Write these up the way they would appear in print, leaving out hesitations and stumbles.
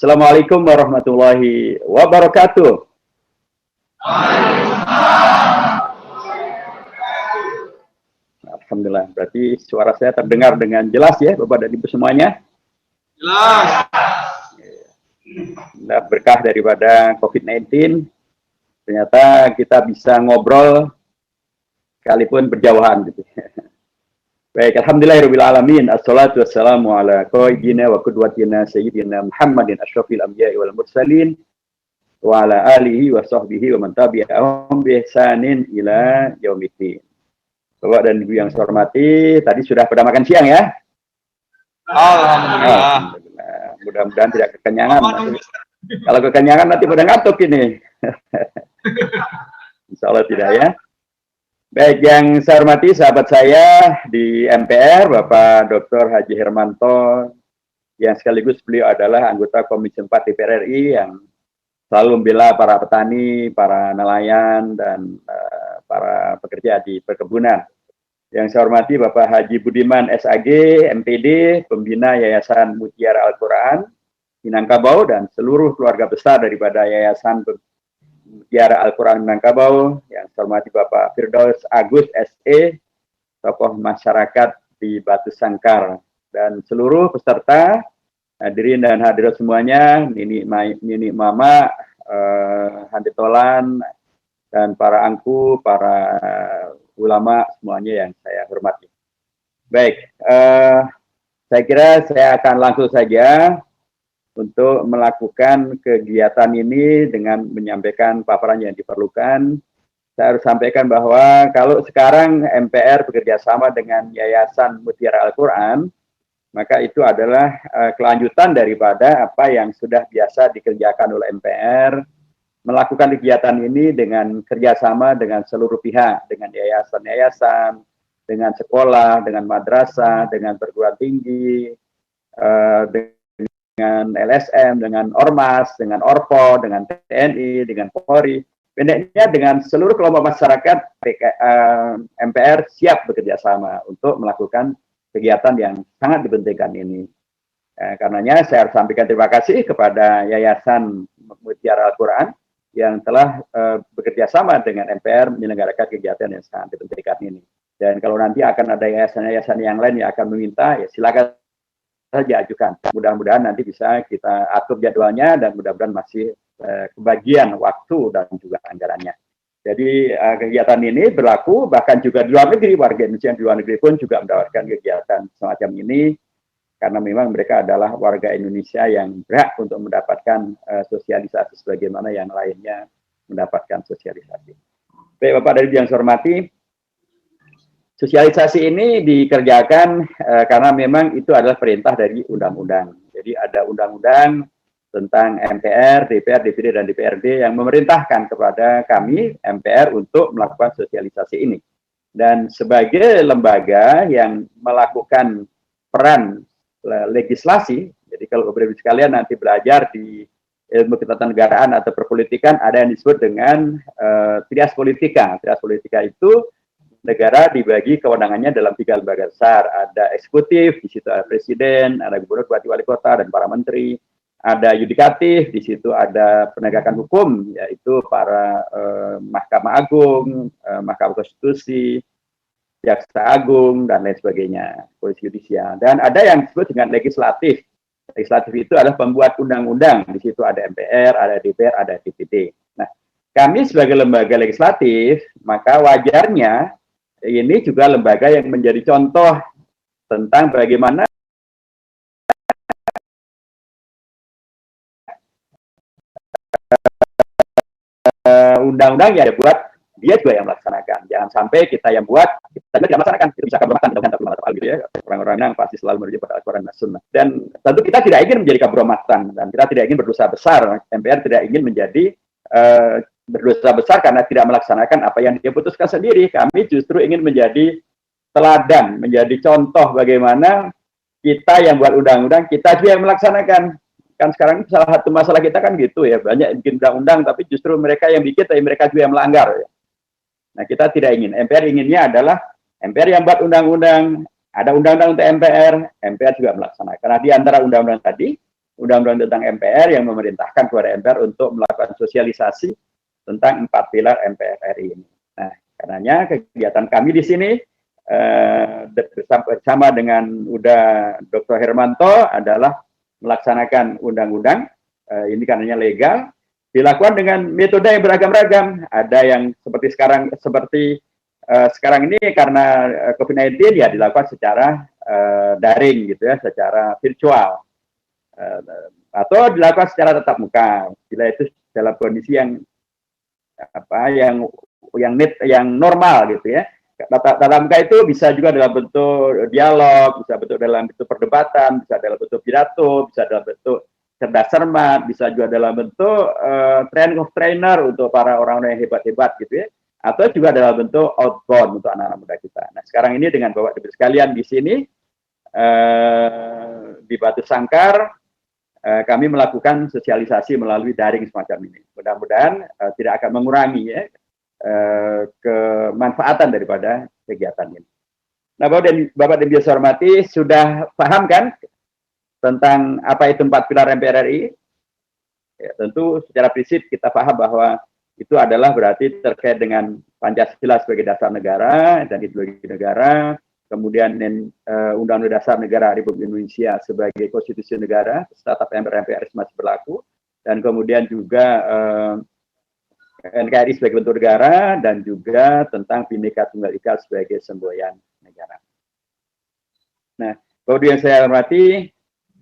Assalamualaikum warahmatullahi wabarakatuh. Alhamdulillah, berarti suara saya terdengar dengan jelas ya Bapak dan Ibu semuanya? Jelas. Nah, berkah daripada COVID-19, ternyata kita bisa ngobrol sekalipun berjauhan gitu. Baik, alhamdulillahirabbil alamin. Assalatu wassalamu ala qayyidina wa qudwatina sayyidina Muhammadin asyrafil anbiya'i wal mursalin wa ala alihi wa sahbihi wa man tabi'ahum bi ihsanin ila yaumiddin. Bapak dan Ibu yang saya hormati, tadi sudah pada makan siang ya? Alhamdulillah. Alhamdulillah. Mudah-mudahan tidak kekenyangan. Kalau kekenyangan nanti pada ngantuk ini. Insya Allah tidak ya. Baik, yang saya hormati sahabat saya di MPR, Bapak Dr. Haji Hermanto, yang sekaligus beliau adalah anggota Komisi 4 DPR RI yang selalu membela para petani, para nelayan, dan para pekerja di perkebunan. Yang saya hormati Bapak Haji Budiman SAG, MPD, Pembina Yayasan Mutiara Al-Quran, Minangkabau, dan seluruh keluarga besar daripada Yayasan Mutiara Al-Quran Minangkabau, yang saya hormati Bapak Firdaus Agus SE, tokoh masyarakat di Batu Sangkar, dan seluruh peserta, hadirin dan hadirat semuanya, Nini Mama, Handitolan, dan para angku, para ulama semuanya yang saya hormati. Baik, saya kira saya akan langsung saja untuk melakukan kegiatan ini dengan menyampaikan paparan yang diperlukan. Saya harus sampaikan bahwa kalau sekarang MPR bekerja sama dengan Yayasan Mutiara Al-Quran, maka itu adalah kelanjutan daripada apa yang sudah biasa dikerjakan oleh MPR, melakukan kegiatan ini dengan kerjasama dengan seluruh pihak, dengan yayasan-yayasan, dengan sekolah, dengan madrasah, dengan perguruan tinggi, dengan LSM, dengan Ormas, dengan Orpo, dengan TNI, dengan Polri, pendeknya dengan seluruh kelompok masyarakat. MPR siap bekerja sama untuk melakukan kegiatan yang sangat dipentingkan ini. Karenanya saya harus sampaikan terima kasih kepada Yayasan Mutiara Al-Quran yang telah bekerja sama dengan MPR menyelenggarakan kegiatan yang sangat dipentingkan ini. Dan kalau nanti akan ada yayasan-yayasan yang lain yang akan meminta, ya silakan saja ajukan. Mudah-mudahan nanti bisa kita atur jadwalnya dan mudah-mudahan masih kebagian waktu dan juga anggarannya. Jadi kegiatan ini berlaku bahkan juga di luar negeri, warga Indonesia yang di luar negeri pun juga mendapatkan kegiatan semacam ini karena memang mereka adalah warga Indonesia yang berhak untuk mendapatkan sosialisasi sebagaimana yang lainnya mendapatkan sosialisasi. Baik Bapak dan Ibu yang saya hormati, sosialisasi ini dikerjakan karena memang itu adalah perintah dari undang-undang. Jadi ada undang-undang tentang MPR, DPR, DPD, dan DPRD yang memerintahkan kepada kami, MPR, untuk melakukan sosialisasi ini. Dan sebagai lembaga yang melakukan peran legislasi, jadi kalau Bapak-Ibu sekalian nanti belajar di ilmu ketatanegaraan atau perpolitikan, ada yang disebut dengan trias politika. Trias politika itu negara dibagi kewenangannya dalam 3 lembaga besar. Ada eksekutif, di situ ada presiden, ada gubernur, bupati, wali kota, dan para menteri. Ada yudikatif, di situ ada penegakan hukum, yaitu para Mahkamah Agung, Mahkamah Konstitusi, Jaksa Agung, dan lain sebagainya, polisi yudisial. Dan ada yang disebut dengan legislatif. Legislatif itu adalah pembuat undang-undang. Di situ ada MPR, ada DPR, ada DPD. Nah, kami sebagai lembaga legislatif, maka wajarnya ini juga lembaga yang menjadi contoh tentang bagaimana undang-undang yang dibuat, dia juga yang melaksanakan. Jangan sampai kita yang buat, kita tidak melaksanakan. Itu bisa kabur gitu ya. Orang-orang yang pasti selalu merujuk pada Al-Quran dan Sunnah. Dan tentu kita tidak ingin menjadi kabromatan, dan kita tidak ingin berdosa besar. MPR tidak ingin menjadi berdosa besar karena tidak melaksanakan apa yang dia putuskan sendiri. Kami justru ingin menjadi teladan, menjadi contoh bagaimana kita yang buat undang-undang, kita juga yang melaksanakan. Kan sekarang salah satu masalah kita kan gitu ya, banyak bikin undang-undang tapi justru mereka yang bikin tapi mereka juga yang melanggar ya. Nah, kita tidak ingin. MPR inginnya adalah MPR yang buat undang-undang, ada undang-undang untuk MPR, MPR juga melaksanakan. Karena di antara undang-undang tadi undang-undang tentang MPR yang memerintahkan kepada MPR untuk melakukan sosialisasi tentang 4 pilar MPR RI ini. Nah, karenanya kegiatan kami di sini bersama dengan Dr. Hermanto adalah melaksanakan undang-undang ini karenanya legal, dilakukan dengan metode yang beragam-ragam. Ada yang seperti sekarang ini karena COVID-19 ya dilakukan secara daring gitu ya, secara virtual, atau dilakukan secara tatap muka bila itu dalam kondisi yang normal gitu ya. Tatap muka itu bisa juga dalam bentuk dialog, bisa bentuk dalam bentuk perdebatan, bisa dalam bentuk pidato, bisa dalam bentuk cerdas cermat, bisa juga dalam bentuk training of trainer untuk para orang-orang yang hebat-hebat gitu ya, atau juga dalam bentuk outbound untuk anak-anak muda kita. Nah, sekarang ini dengan Bapak Ibu sekalian di sini di Batu Sangkar, kami melakukan sosialisasi melalui daring semacam ini. Mudah-mudahan tidak akan mengurangi ya kemanfaatan daripada kegiatan ini. Nah, Bapak dan Ibu saya hormati, sudah paham kan tentang apa itu 4 pilar MPR RI? Ya, tentu secara prinsip kita paham bahwa itu adalah berarti terkait dengan Pancasila sebagai dasar negara dan ideologi negara, kemudian Undang-Undang Dasar Negara Republik Indonesia sebagai konstitusi negara, tetap MPR masih berlaku, dan kemudian juga NKRI sebagai bentuk negara, dan juga tentang Bhinneka Tunggal Ika sebagai semboyan negara. Nah, kemudian saya hormati,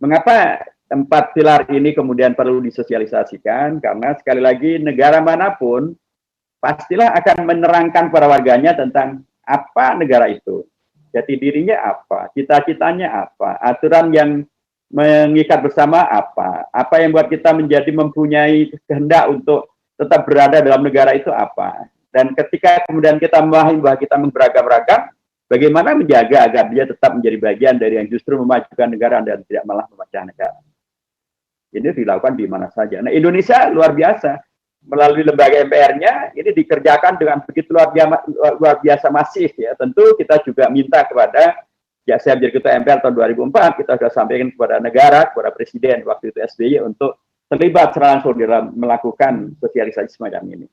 mengapa 4 pilar ini kemudian perlu disosialisasikan? Karena sekali lagi negara manapun pastilah akan menerangkan para warganya tentang apa negara itu, jati dirinya apa, cita-citanya apa, aturan yang mengikat bersama apa yang buat kita menjadi mempunyai kehendak untuk tetap berada dalam negara itu apa. Dan ketika kemudian kita memahami bahwa kita beragam-ragam, bagaimana menjaga agar dia tetap menjadi bagian dari yang justru memajukan negara dan tidak malah memecah negara. Ini dilakukan di mana saja. Nah, Indonesia luar biasa. Melalui lembaga MPR-nya, ini dikerjakan dengan begitu luar biasa masif ya. Tentu kita juga minta kepada, ya saya menjadi ketua MPR tahun 2004, kita sudah sampaikan kepada negara, kepada Presiden waktu itu SBY untuk terlibat secara langsung dalam melakukan sosialisasi semacam ini.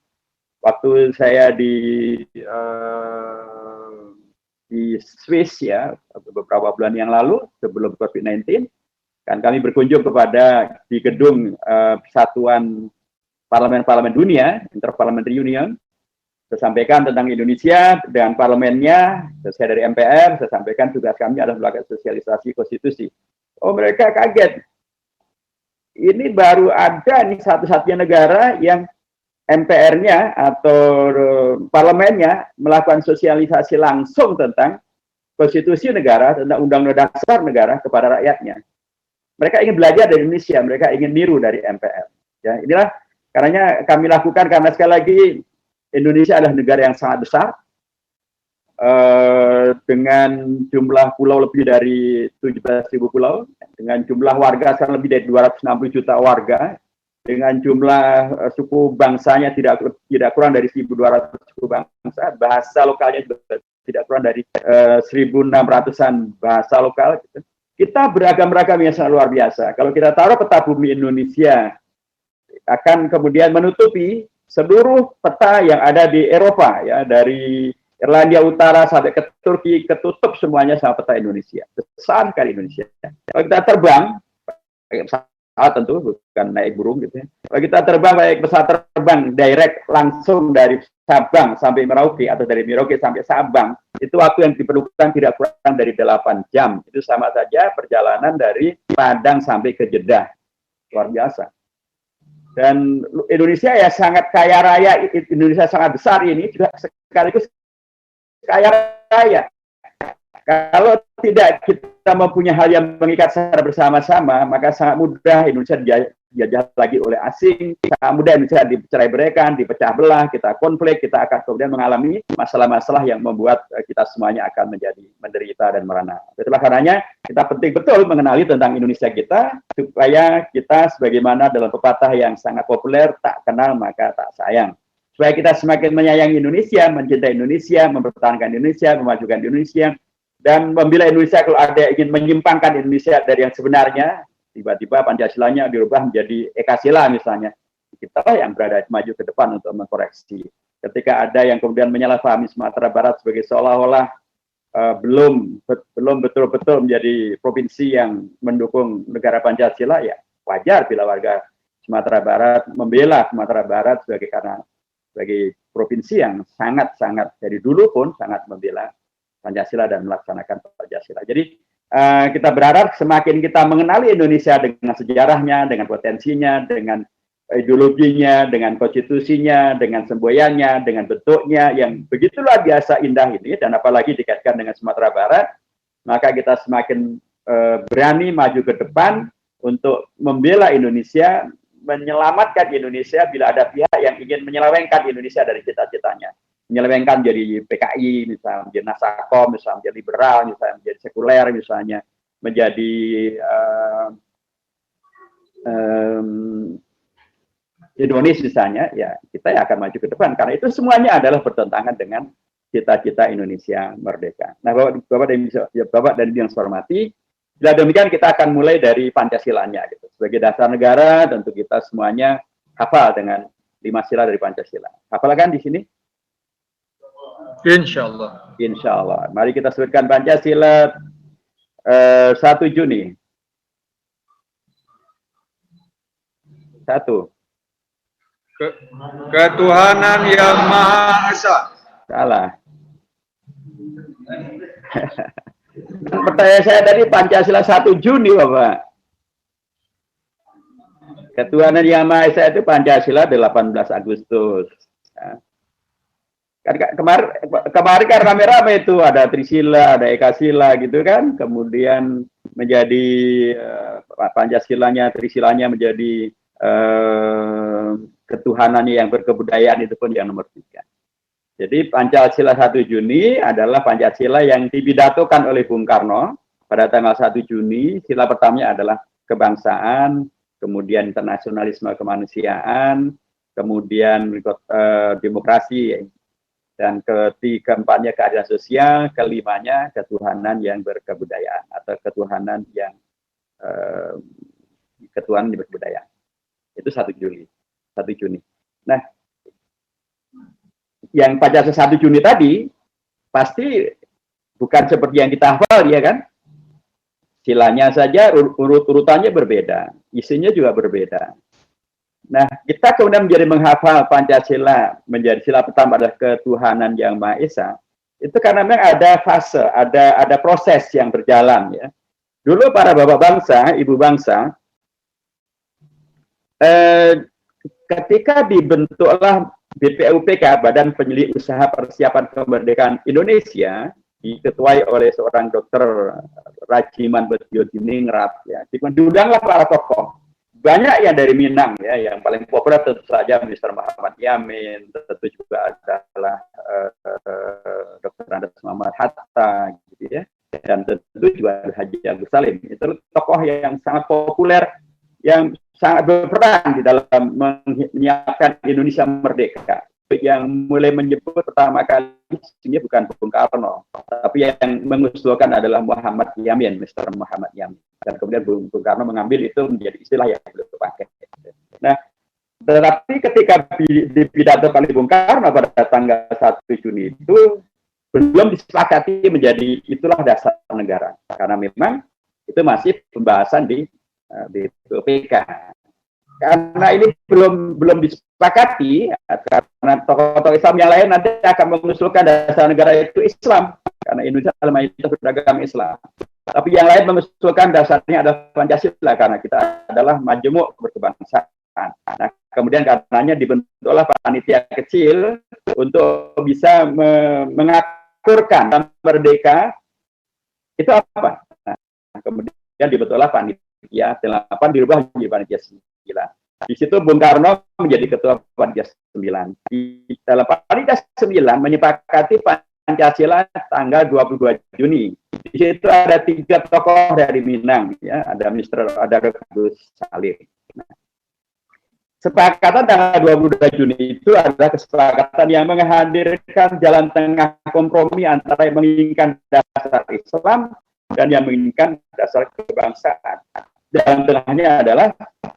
Waktu saya di Swiss ya, beberapa bulan yang lalu sebelum COVID-19, kan kami berkunjung di gedung Persatuan Parlemen-Parlemen Dunia, Interparliamentary Union. Saya sampaikan tentang Indonesia dengan parlemennya, saya dari MPR, saya sampaikan tugas kami adalah melakukan sosialisasi konstitusi. Oh, mereka kaget. Ini baru ada nih satu-satunya negara yang MPR-nya atau parlemennya melakukan sosialisasi langsung tentang konstitusi negara, tentang undang-undang dasar negara kepada rakyatnya. Mereka ingin belajar dari Indonesia, mereka ingin niru dari MPR. Ya, inilah karenanya kami lakukan, karena sekali lagi Indonesia adalah negara yang sangat besar, dengan jumlah pulau lebih dari 17.000 pulau, dengan jumlah warga sekarang lebih dari 260 juta warga, dengan jumlah suku bangsanya tidak kurang dari 1.200 suku bangsa, bahasa lokalnya juga tidak kurang dari 1.600-an bahasa lokal. Gitu. Kita beragam-ragam yang sangat luar biasa. Kalau kita taruh peta bumi Indonesia, akan kemudian menutupi seluruh peta yang ada di Eropa, ya, dari Irlandia Utara sampai ke Turki, ketutup semuanya sama peta Indonesia. Besar sekali Indonesia. Kalau kita terbang, pakai pesawat tentu, bukan naik burung gitu ya. Kalau kita terbang pakai pesawat terbang direct langsung dari Sabang sampai Merauke, atau dari Merauke sampai Sabang, itu waktu yang diperlukan tidak kurang dari 8 jam. Itu sama saja perjalanan dari Padang sampai ke Jeddah. Luar biasa. Dan Indonesia ya sangat kaya raya, Indonesia sangat besar ini, juga sekaligus kaya raya. Kalau tidak kita mempunyai hal yang mengikat secara bersama-sama, maka sangat mudah Indonesia dijajah lagi oleh asing, sangat mudah Indonesia dicerai-beraikan, dipecah belah, kita konflik, kita akan kemudian mengalami masalah-masalah yang membuat kita semuanya akan menjadi menderita dan merana. Itulah karenanya kita penting betul mengenali tentang Indonesia kita, supaya kita sebagaimana dalam pepatah yang sangat populer, tak kenal maka tak sayang. Supaya kita semakin menyayangi Indonesia, mencintai Indonesia, mempertahankan Indonesia, memajukan Indonesia, dan membela Indonesia kalau ada yang ingin menyimpangkan Indonesia dari yang sebenarnya, tiba-tiba Pancasilanya dirubah menjadi Ekasila misalnya. Kita lah yang berada maju ke depan untuk mengkoreksi. Ketika ada yang kemudian menyalahpahami Sumatera Barat sebagai seolah-olah belum betul-betul menjadi provinsi yang mendukung negara Pancasila, ya wajar bila warga Sumatera Barat membela Sumatera Barat sebagai provinsi yang sangat-sangat dari dulu pun sangat membela Pancasila dan melaksanakan Pancasila. Jadi kita berharap semakin kita mengenali Indonesia dengan sejarahnya, dengan potensinya, dengan ideologinya, dengan konstitusinya, dengan semboyannya, dengan bentuknya yang begitu luar biasa indah ini, dan apalagi dikaitkan dengan Sumatera Barat, maka kita semakin berani maju ke depan untuk membela Indonesia, menyelamatkan Indonesia bila ada pihak yang ingin menyelewengkan Indonesia dari cita-citanya. Menyelewengkan jadi PKI, misalnya menjadi Nasakom, misalnya menjadi liberal, misalnya menjadi sekuler, misalnya menjadi Indonesia misalnya, ya kita akan maju ke depan karena itu semuanya adalah bertentangan dengan cita-cita Indonesia merdeka. Nah, Bapak dan Ibu yang saya hormati, bila demikian kita akan mulai dari Pancasilanya gitu. Sebagai dasar negara tentu kita semuanya hafal dengan 5 sila dari Pancasila. Hafal kan di sini? Insya Allah. Insya Allah. Mari kita sebutkan Pancasila 1 Juni. 1. Ketuhanan yang Maha Esa. Salah. Pertanyaan saya tadi Pancasila 1 Juni, Bapak. Ketuhanan yang Maha Esa itu Pancasila 18 Agustus. Ya. Kemarin kan rame-rame itu ada Trisila, ada Ekasila gitu kan. Kemudian menjadi Pancasilanya, Trisilanya menjadi ketuhanannya yang berkebudayaan itu pun yang nomor 3. Jadi Pancasila 1 Juni adalah Pancasila yang dipidatokan oleh Bung Karno pada tanggal 1 Juni. Sila pertamanya adalah kebangsaan, kemudian internasionalisme kemanusiaan, kemudian demokrasi, dan keempatnya keadilan sosial, kelimanya ketuhanan yang berkebudayaan atau ketuhanan yang berkebudayaan. Itu 1 Juni. Nah, yang Pancasila 1 Juni tadi pasti bukan seperti yang kita hafal, ya kan? Silanya saja urutannya berbeda, isinya juga berbeda. Nah, kita kemudian menjadi menghafal Pancasila menjadi sila pertama adalah ketuhanan yang Maha Esa. Itu karena memang ada fase, ada proses yang berjalan, ya. Dulu para bapak bangsa, ibu bangsa, ketika dibentuklah BPUPK, Badan Penyelidik Usaha Persiapan Kemerdekaan Indonesia, diketuai oleh seorang dokter Rajiman Bedjodiningrat, ya. Diundanglah para tokoh. Banyak yang dari Minang, ya, yang paling populer tentu saja Mr. Muhammad Yamin, tentu juga adalah Dr. Andes Muhammad Hatta, gitu ya, dan tentu juga Haji Agus Salim. Itu tokoh yang sangat populer, yang sangat berperan di dalam menyiapkan Indonesia merdeka. Yang mulai menyebut pertama kali sini bukan Bung Karno, tapi yang mengusulkan adalah Muhammad Yamin, Mr. Muhammad Yamin. Dan kemudian Bung Karno mengambil itu menjadi istilah yang beliau pakai. Nah, tetapi ketika dipidato oleh Bung Karno pada tanggal 1 Juni itu belum disepakati menjadi itulah dasar negara, karena memang itu masih pembahasan di BPUPK. Karena ini belum disepakati, karena tokoh-tokoh Islam yang lain nanti akan mengusulkan dasar negara itu Islam, karena Indonesia adalah mayoritas beragama Islam. Tapi yang lain mengusulkan dasarnya adalah Pancasila, karena kita adalah majemuk berkebangsaan. Nah, kemudian karenanya dibentuklah panitia kecil untuk bisa mengakurkan merdeka itu apa? Nah, kemudian dibentuklah panitia 8 dirubah menjadi panitia 9. Di situ Bung Karno menjadi ketua panitia 9. Di dalam panitia 9 menyepakati Pancasila tanggal 22 Juni. Di situ ada 3 tokoh dari Minang, ya, ada Dr. Agus Salim. Nah, kesepakatan tanggal 22 Juni itu adalah kesepakatan yang menghadirkan jalan tengah kompromi antara yang menginginkan dasar Islam dan yang menginginkan dasar kebangsaan. dan tengahnya adalah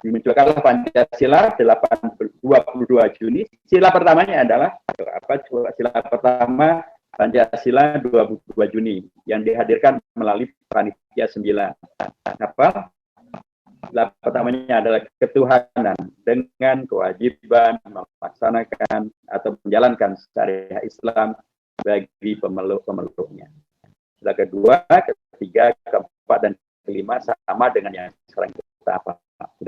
dimunculkanlah Pancasila 22 Juni. Sila pertamanya adalah sila pertama Pancasila 22 Juni yang dihadirkan melalui panitia 9. Apa? Sila pertamanya adalah ketuhanan dengan kewajiban melaksanakan atau menjalankan syariat Islam bagi pemeluk-pemeluknya. Sila kedua, ketiga, keempat, dan kelima sama dengan yang sekarang kita apa.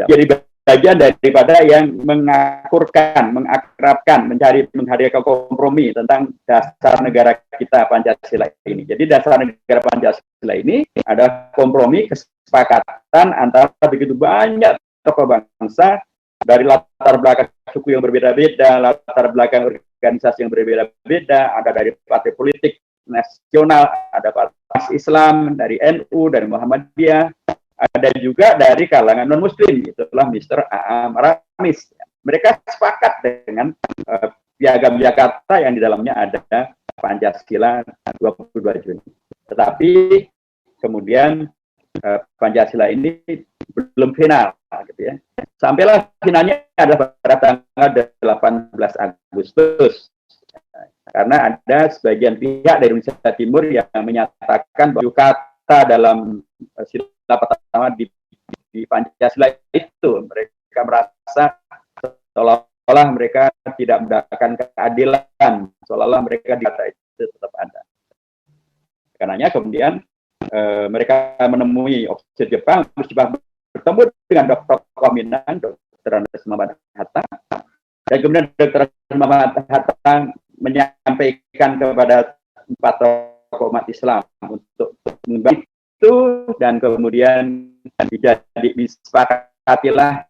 Jadi bagian daripada yang mengakurkan, mengakrabkan, menghadirkan kompromi tentang dasar negara kita Pancasila ini. Jadi dasar negara Pancasila ini adalah kompromi kesepakatan antara begitu banyak tokoh bangsa dari latar belakang suku yang berbeda-beda, latar belakang organisasi yang berbeda-beda, ada dari partai politik nasional, ada partai Islam, dari NU, dari Muhammadiyah, ada juga dari kalangan non-muslim, itulah Mr. Aam Ramis. Mereka sepakat dengan piagam Jakarta yang di dalamnya ada Pancasila 22 Juni. Tetapi kemudian Pancasila ini belum final, gitu ya. Sampailah finalnya adalah pada tanggal 18 Agustus. Karena ada sebagian pihak dari Indonesia Timur yang menyatakan bahwa kata dalam sila pertama di Pancasila itu mereka merasa seolah-olah mereka tidak mendapatkan keadilan, seolah-olah mereka dikata itu tetap ada. Karenanya kemudian mereka menemui ofisir Jepang, bertemu dengan tokoh Minang, Dr. Andes Muhammad Hatta, dan kemudian Dr. Muhammad Hatta menyampaikan kepada 4 tokoh umat Islam untuk membahas itu, dan kemudian disepakatilah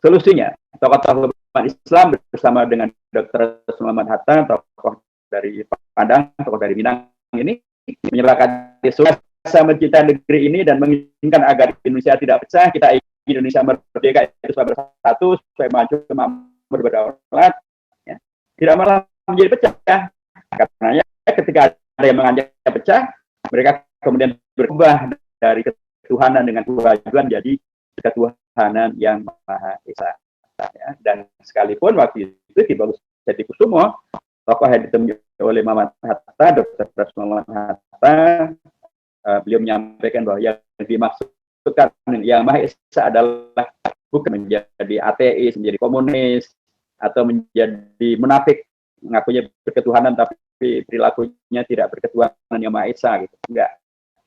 solusinya. Tokoh-tokoh umat Islam bersama dengan Dr. Muhammad Hatta, tokoh dari Padang, tokoh dari Minang ini, menyepakati suasana mencintai negeri ini dan menginginkan agar Indonesia tidak pecah. Kita ingin Indonesia merdeka itu supaya bersatu, supaya maju, makmur, berdaulat, ya. Tidak malah menjadi pecah. Karena ketika ada yang mengajak pecah, mereka kemudian berubah dari ketuhanan dengan kewajiban jadi ketuhanan yang Maha Esa. Ya. Dan sekalipun waktu itu di Bagus Jatikusumo, tokoh yang ditemui oleh Muhammad Hatta, Dr. Muhammad Hatta, beliau menyampaikan bahwa yang dimaksudkan yang Maha Esa adalah bukan menjadi ateis, menjadi komunis, atau menjadi munafik, mengakunya berketuhanan tapi perilakunya tidak berketuhanan yang Maha Esa, gitu. Enggak.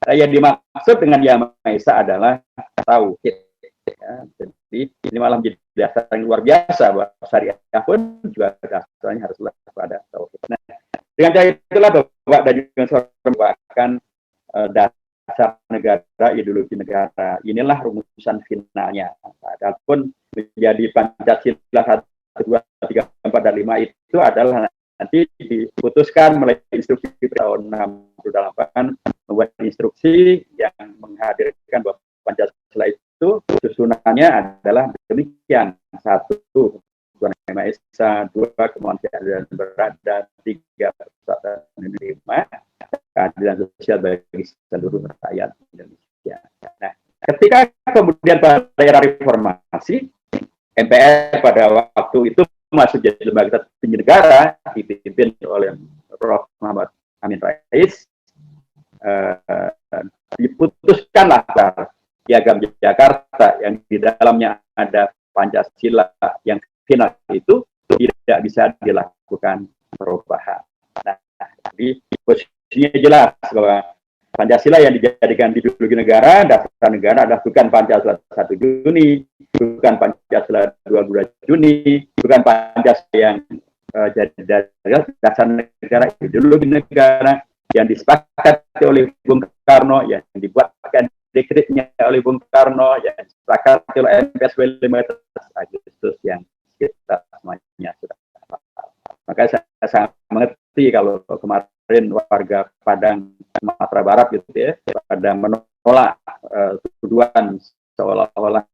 Yang dimaksud dengan yang Maha Esa adalah tauhid. Ya, jadi ini malah menjadi dasar yang luar biasa bahwa syariah pun juga dasarnya haruslah pada tauhid. Nah, dengan cara itulah Bapak dan juga Saudara merupakan dasar negara, ideologi negara. Inilah rumusan finalnya. Adapun menjadi Pancasila 1, 2, 3, 4, dan 5 itu adalah nanti diputuskan melalui instruksi tahun 68, membuat instruksi yang menghadirkan bahwa Pancasila itu susunannya adalah demikian: 1, Tuhan Yang Maha Esa; 2, kemanusiaan dan berat; dan 3, persatuan dan 5, keadilan sosial bagi seluruh rakyat Indonesia. Nah, ketika kemudian pada era reformasi, MPR pada waktu itu masih jadi lembaga tertinggi negara, dipimpin oleh Prof. Muhammad Amin Rais, diputuskanlah piagam Jakarta yang di dalamnya ada Pancasila yang final itu tidak bisa dilakukan perubahan. Nah, jadi posisinya jelas bahwa Pancasila yang dijadikan ideologi negara, dasar negara adalah bukan Pancasila 1 Juni, bukan Pancasila 22 Juni, bukan Pancasila yang jadi dasar negara, ideologi negara yang disepakati oleh Bung Karno, yang dibuatkan dekretnya oleh Bung Karno, yang disepakati oleh MPSW 15 Agustus yang kita semuanya sudah paham. Maka saya sangat mengerti kalau kemarin warga Padang, Sumatera Barat gitu ya, pada menolak tuduhan seolah-olah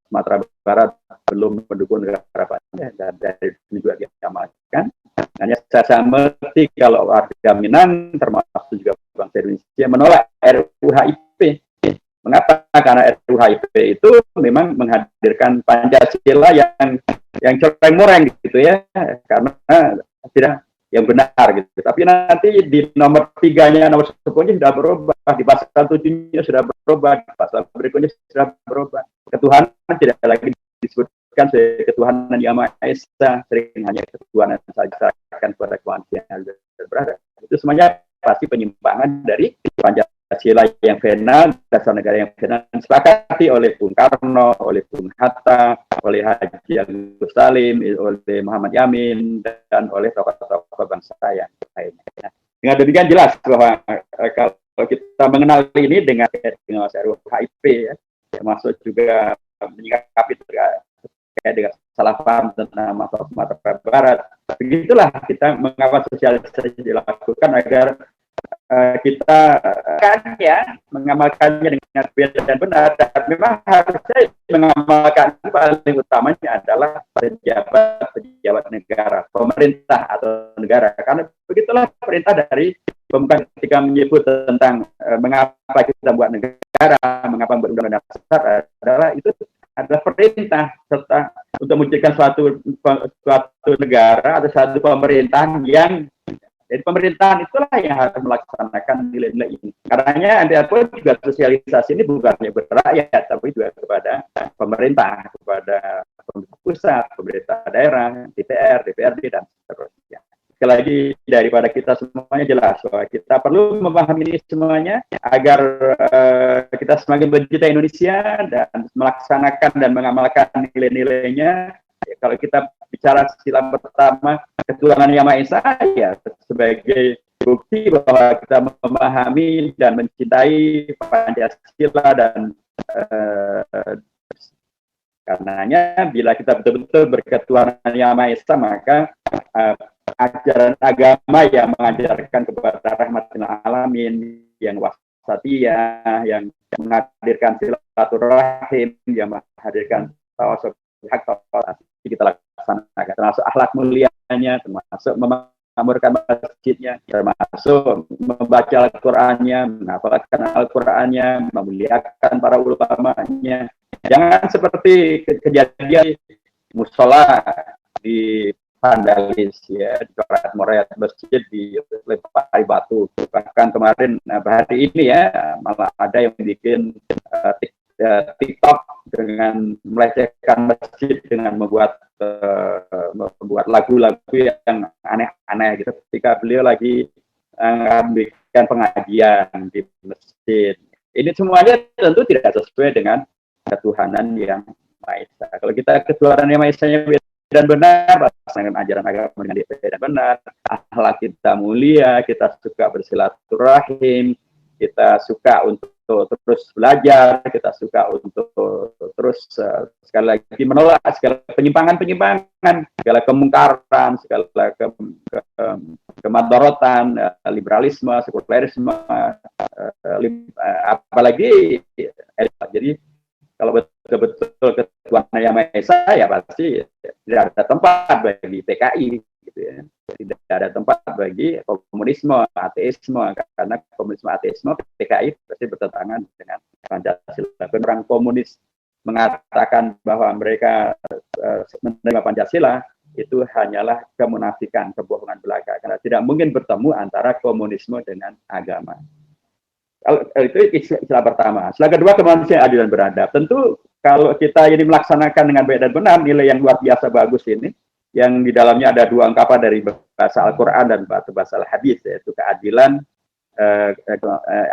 Sumatera Barat belum mendukung negara Pancasila, dan dari ini juga diamalkan. Hanya saya mengerti kalau warga Minang termasuk juga bangsa Indonesia menolak RUU HIP Mengapa? Karena RUU-HIP itu memang menghadirkan Pancasila yang coreng-moreng gitu ya, karena tidak yang benar gitu. Tapi nanti di nomor 3-nya, nomor 10-nya sudah berubah, di pasal 7-nya sudah berubah, di pasal berikutnya sudah berubah. Ketuhanan tidak lagi disebutkan sebagai ketuhanan yang Maha Esa, sering hanya ketuhanan saja akan pada kemanusiaan yang berada. Itu semuanya pasti penyimpangan dari Pancasila yang final, dasar negara yang final, disepakati oleh Bung Karno, oleh Bung Hatta, oleh Haji Agus Salim, oleh Muhammad Yamin, dan oleh tokoh-tokoh bangsa yang lainnya. Dengan demikian jelas bahwa kalau kita mengenal ini dengan RUU-HIP, ya, termasuk juga menyikapi terkait dengan salah paham tentang masalah Sumatera Barat. Begitulah kita mengapa sosialisasi dilakukan agar kita kan ya mengamalkannya dengan benar dan benar, dan memang harusnya mengamalkan paling utamanya adalah pejabat negara, pemerintah atau negara, karena begitulah perintah dari pemerintah ketika menyebut tentang mengapa kita buat negara, mengapa berundang-undang dasar, adalah itu adalah perintah serta untuk menciptakan suatu negara atau suatu pemerintahan yang jadi pemerintahan itulah yang harus melaksanakan nilai-nilai ini. Karenanya MPR pun juga sosialisasi ini bukan hanya rakyat, tapi juga kepada pemerintah, kepada pemerintah pusat, pemerintah daerah, DPR, DPRD, dan seterusnya. Sekali lagi, daripada kita semuanya jelas bahwa kita perlu memahami ini semuanya agar kita semakin mencintai Indonesia dan melaksanakan dan mengamalkan nilai-nilainya. Ya, kalau kita bicara sila pertama, ketuhanan yang Maha Esa, ya sebagai bukti bahwa kita memahami dan mencintai Pancasila, dan karenanya bila kita betul-betul berketuhanan yang Maha Esa, maka ajaran agama yang mengajarkan kepada rahmatil alamin, yang wasatiyah, yang menghadirkan silaturahim, yang menghadirkan tawassul hak, kita laksanakan, termasuk akhlak mulianya, termasuk memakmurkan masjidnya, termasuk membaca Al-Qur'annya, menghafalkan Al-Qur'annya, memuliakan para ulamanya. Jangan seperti kejadian musola di vandalis ya, dicoret-moret masjid, dilempari batu. Bahkan kemarin hari ini ya malah ada yang bikin TikTok dengan melecehkan masjid dengan membuat lagu-lagu yang aneh-aneh gitu ketika beliau lagi membuat pengajian di masjid. Ini semuanya tentu tidak sesuai dengan ketuhanan yang Maha Esa. Kalau kita ketuhanan yang Maha Esa dan benar, pasangan ajaran agama dengan dan benar, akhlak kita mulia, kita suka bersilaturahim, kita suka untuk terus belajar, kita suka untuk terus sekali lagi menolak segala penyimpangan-penyimpangan, segala kemungkaran, segala kemadorotan, liberalisme, sekulerisme, apalagi jadi kalau betul-betul ketuhanan yang Maha Esa, ya pasti tidak ada tempat bagi PKI, gitu ya. Tidak ada tempat bagi komunisme, ateisme, karena komunisme, ateisme, PKI pasti bertentangan dengan Pancasila. Orang komunis mengatakan bahwa mereka menerima Pancasila, itu hanyalah kemunafikan, kebohongan belaka, karena tidak mungkin bertemu antara komunisme dengan agama. Itu istilah pertama. Istilah kedua, kemanusiaan adil dan beradab. Tentu kalau kita ini melaksanakan dengan baik dan benar, nilai yang luar biasa bagus ini, yang di dalamnya ada dua ungkapan dari bahasa Al-Quran dan bahasa Al-Hadis, yaitu keadilan,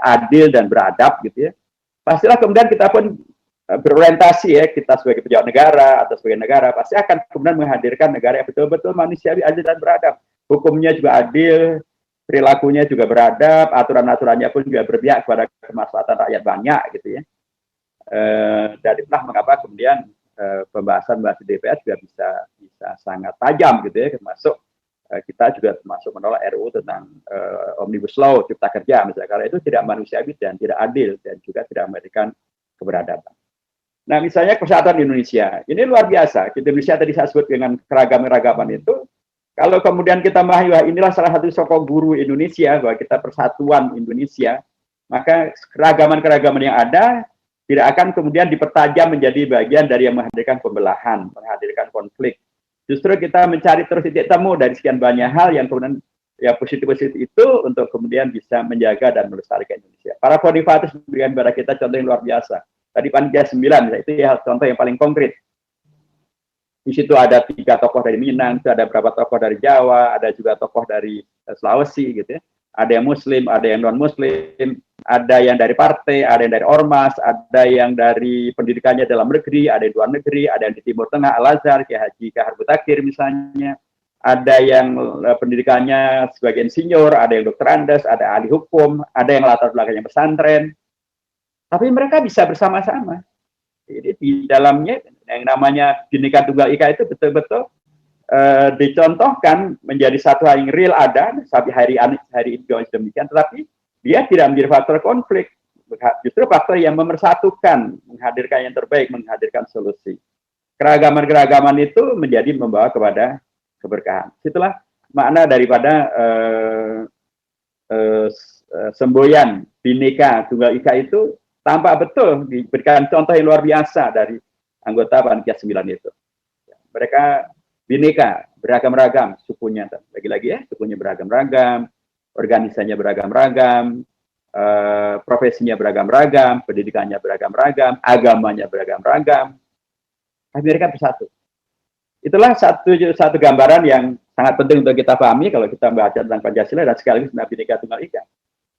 adil dan beradab, gitu ya. Pastilah kemudian kita pun berorientasi ya, kita sebagai pejabat negara atau sebagai negara pasti akan kemudian menghadirkan negara yang betul-betul manusiawi, adil dan beradab. Hukumnya juga adil, perilakunya juga beradab, aturan-aturannya pun juga berpihak kepada kemaslahatan rakyat banyak, gitu ya. Dan itulah mengapa kemudian pembahasan di DPR juga bisa sangat tajam, gitu ya, termasuk kita juga termasuk menolak RUU tentang Omnibus Law Cipta Kerja misalnya, karena itu tidak manusiawi dan tidak adil dan juga tidak memberikan keberadaban. Nah, misalnya kesehatan di Indonesia, ini luar biasa. Di Indonesia tadi saya sebut dengan keragaman itu, kalau kemudian kita memahami inilah salah satu sokong guru Indonesia, bahwa kita persatuan Indonesia, maka keragaman-keragaman yang ada tidak akan kemudian dipertajam menjadi bagian dari yang menghadirkan pembelahan, menghadirkan konflik. Justru kita mencari terus titik temu dari sekian banyak hal yang kemudian ya positif-positif itu untuk kemudian bisa menjaga dan melestarikan Indonesia. Para Bonifatus memberikan kepada kita contoh yang luar biasa. Tadi panitia 9, itu ya contoh yang paling konkret. Di situ ada 3 tokoh dari Minang, ada beberapa tokoh dari Jawa, ada juga tokoh dari Sulawesi gitu ya. Ada yang Muslim, ada yang non-Muslim, ada yang dari partai, ada yang dari ormas, ada yang dari pendidikannya dalam negeri, ada yang luar negeri, ada yang di Timur Tengah, Al-Azhar, Kiai Haji Kahar Butakir misalnya, ada yang pendidikannya sebagai insinyur, ada yang dokter Andes, ada ahli hukum, ada yang latar belakangnya pesantren, tapi mereka bisa bersama-sama. Jadi di dalamnya yang namanya Bhinneka Tunggal Ika itu betul-betul dicontohkan menjadi satu hal yang real ada sampai hari ini demikian, tetapi dia tidak menjadi faktor konflik, justru faktor yang memersatukan, menghadirkan yang terbaik, menghadirkan solusi. Keragaman-keragaman itu menjadi membawa kepada keberkahan. Itulah makna daripada semboyan Bhinneka Tunggal Ika itu tampak betul diberikan contoh yang luar biasa dari anggota panitia 9 itu. Mereka bineka, beragam-ragam sukunya. Lagi-lagi ya, sukunya beragam-ragam, organisasinya beragam-ragam, profesinya beragam-ragam, pendidikannya beragam-ragam, agamanya beragam-ragam. Tapi mereka bersatu. Itulah satu gambaran yang sangat penting untuk kita pahami kalau kita membaca tentang Pancasila dan sekaligus tentang Bhinneka Tunggal Ika.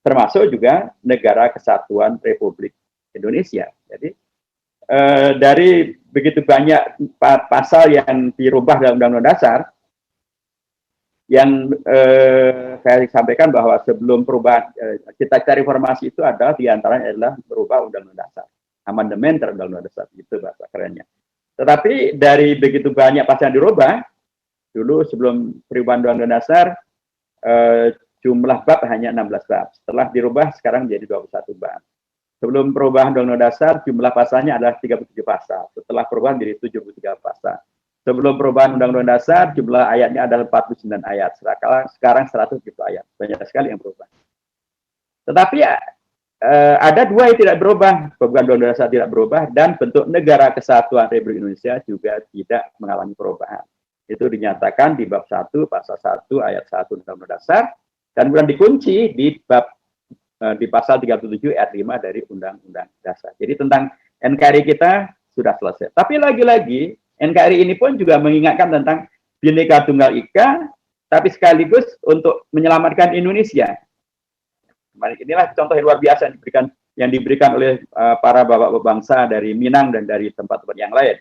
Termasuk juga Negara Kesatuan Republik Indonesia. Jadi dari begitu banyak pasal yang dirubah dalam Undang-Undang Dasar, yang saya sampaikan bahwa sebelum perubahan cita-cita reformasi itu adalah diantaranya adalah merubah Undang-Undang Dasar, amandemen terhadap Undang-Undang Dasar, itu bahasa kerennya. Tetapi dari begitu banyak pasal yang dirubah, dulu sebelum perubahan Undang-Undang Dasar, jumlah bab hanya 16 bab. Setelah dirubah sekarang menjadi 21 bab. Sebelum perubahan Undang-Undang Dasar, jumlah pasalnya adalah 37 pasal. Setelah perubahan menjadi 73 pasal. Sebelum perubahan Undang-Undang Dasar, jumlah ayatnya adalah 49 ayat. Sekarang 170 ayat. Banyak sekali yang berubah. Tetapi ada 2 yang tidak berubah. Perubahan Undang-Undang Dasar tidak berubah, dan bentuk Negara Kesatuan Republik Indonesia juga tidak mengalami perubahan. Itu dinyatakan di bab 1, pasal 1, ayat 1 Undang-Undang Dasar, dan kemudian dikunci di pasal 37 ayat 5 dari Undang-Undang Dasar. Jadi tentang NKRI kita sudah selesai. Tapi lagi-lagi NKRI ini pun juga mengingatkan tentang Bhinneka Tunggal Ika, tapi sekaligus untuk menyelamatkan Indonesia. Inilah contoh yang luar biasa yang diberikan oleh para bapak bangsa dari Minang dan dari tempat-tempat yang lain.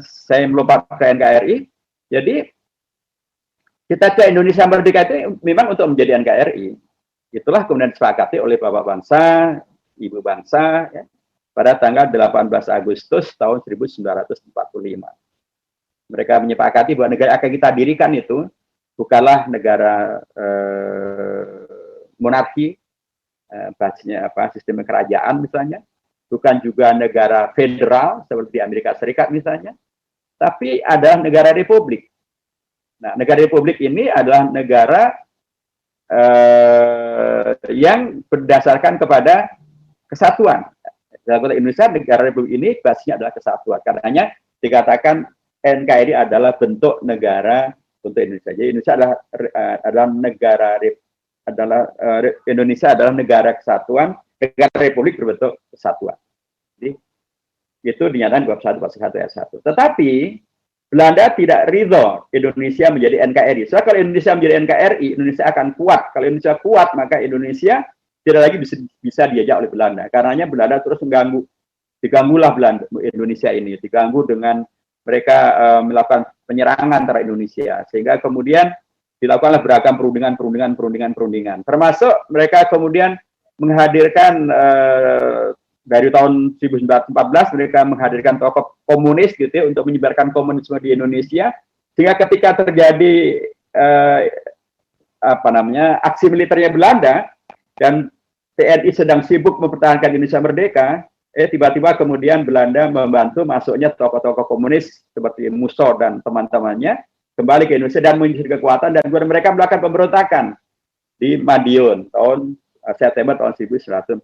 Saya melupakan NKRI. Jadi kita ke Indonesia Merdeka itu memang untuk menjadi NKRI. Itulah kemudian disepakati oleh bapak bangsa, ibu bangsa, ya, pada tanggal 18 Agustus tahun 1945. Mereka menyepakati bahwa negara yang akan kita dirikan itu bukanlah negara monarki, basisnya sistem kerajaan misalnya, bukan juga negara federal seperti Amerika Serikat misalnya, tapi adalah negara republik. Nah, negara republik ini adalah negara yang berdasarkan kepada kesatuan. Dalam konteks Indonesia, negara republik ini basisnya adalah kesatuan. Karenanya dikatakan NKRI adalah bentuk negara untuk Indonesia. Jadi Indonesia Indonesia adalah negara kesatuan, negara republik berbentuk kesatuan. Jadi itu dinyatakan bab 1 pasal 1 ayat 1. Tetapi Belanda tidak ridho Indonesia menjadi NKRI. Soalnya kalau Indonesia menjadi NKRI, Indonesia akan kuat. Kalau Indonesia kuat, maka Indonesia tidak lagi bisa diajak oleh Belanda. Karenanya Belanda terus diganggulah Indonesia ini, diganggu dengan mereka melakukan penyerangan terhadap Indonesia, sehingga kemudian dilakukanlah beragam perundingan. Termasuk mereka kemudian menghadirkan dari tahun 1914 mereka menghadirkan tokoh komunis gitu ya, untuk menyebarkan komunisme di Indonesia, sehingga ketika terjadi aksi militernya Belanda dan TNI sedang sibuk mempertahankan Indonesia merdeka, tiba-tiba kemudian Belanda membantu masuknya tokoh-tokoh komunis seperti Musso dan teman-temannya kembali ke Indonesia dan mengisi kekuatan, dan kemudian mereka melakukan pemberontakan di Madiun tahun September tahun 1948.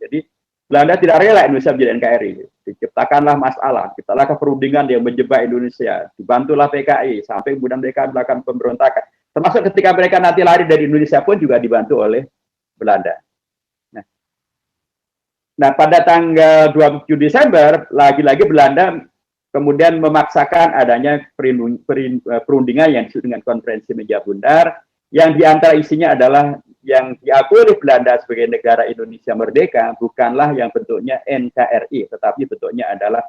Jadi Belanda tidak rela Indonesia menjadi NKRI. Diciptakanlah masalah, ciptalah perundingan yang menjebak Indonesia, dibantulah PKI, sampai kemudian mereka melakukan pemberontakan. Termasuk ketika mereka nanti lari dari Indonesia pun juga dibantu oleh Belanda. Nah, pada tanggal 27 Desember, lagi-lagi Belanda kemudian memaksakan adanya perundingan yang disebut dengan Konferensi Meja Bundar, yang diantara isinya adalah yang diakui oleh Belanda sebagai negara Indonesia merdeka bukanlah yang bentuknya NKRI, tetapi bentuknya adalah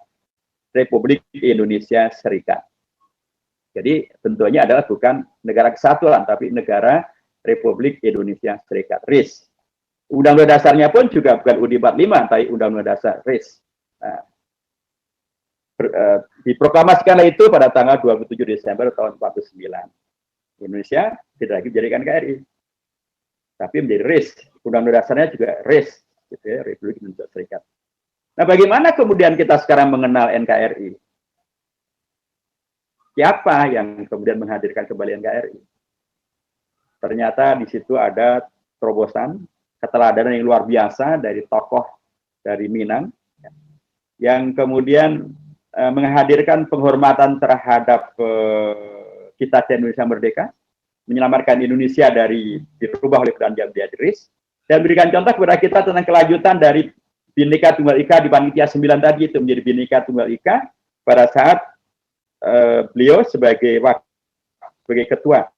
Republik Indonesia Serikat. Jadi bentuknya adalah bukan negara kesatuan, tapi negara Republik Indonesia Serikat, RIS. Undang-undang dasarnya pun juga bukan UUD 45, tapi Undang-Undang Dasar RIS. Nah, diproklamasikanlah itu pada tanggal 27 Desember tahun 49. Indonesia tidak lagi menjadikan NKRI, tapi menjadi RIS. Undang-undang dasarnya juga RIS, gitu ya, Republik Indonesia Serikat. Nah, bagaimana kemudian kita sekarang mengenal NKRI? Siapa yang kemudian menghadirkan kembali NKRI? Ternyata di situ ada terobosan, keteladanan yang luar biasa dari tokoh dari Minang, yang kemudian menghadirkan penghormatan terhadap cita-cita Indonesia merdeka, menyelamatkan Indonesia dari dirubah oleh kerajaan Inggris, dan berikan contoh kepada kita tentang kelanjutan dari Bhinneka Tunggal Ika di Panitia 9 tadi itu menjadi Bhinneka Tunggal Ika pada saat beliau sebagai ketua